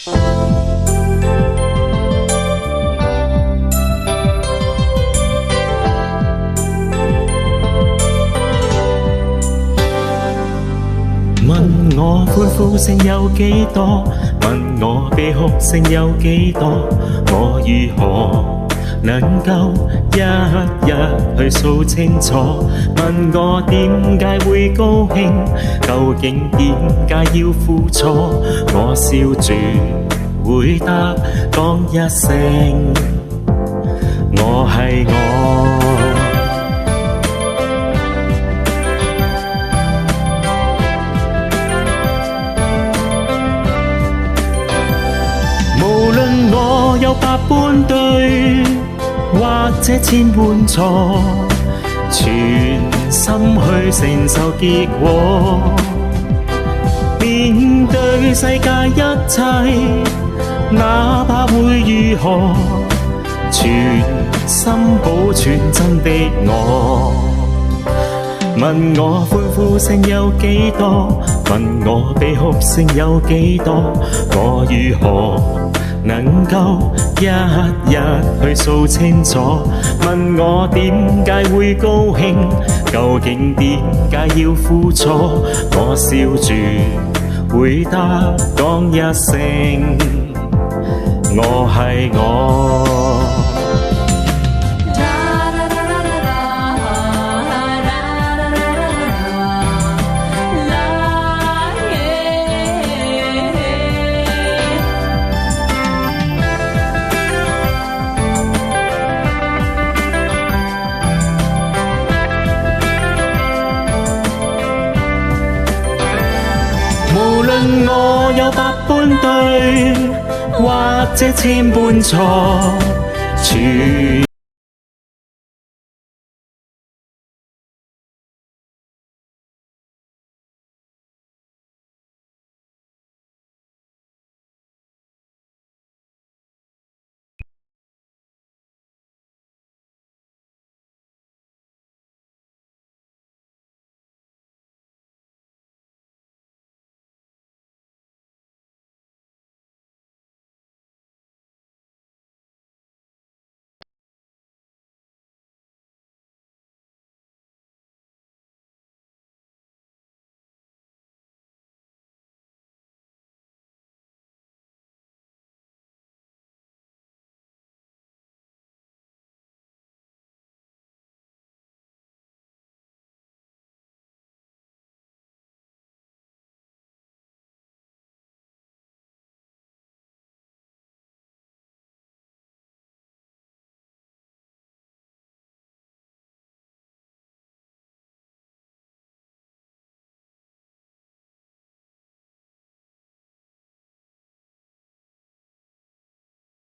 問我歡呼聲有幾多？問我悲哭聲有幾多？我如何能夠一日去數清楚？問我點解會高興？究竟點解要付出？我笑住回答講一聲，我係我。無論我有百般對，或者千般錯，全心去承受結果。面對世界一切，哪怕會如何，全心保存真的我。問我歡呼聲有幾多？問我悲哭聲有幾多？我如何能夠一日去數清楚？問我點解會高興？究竟點解要付出？我笑住回答講一聲，我係我。無論我有百般對，或者千般錯，全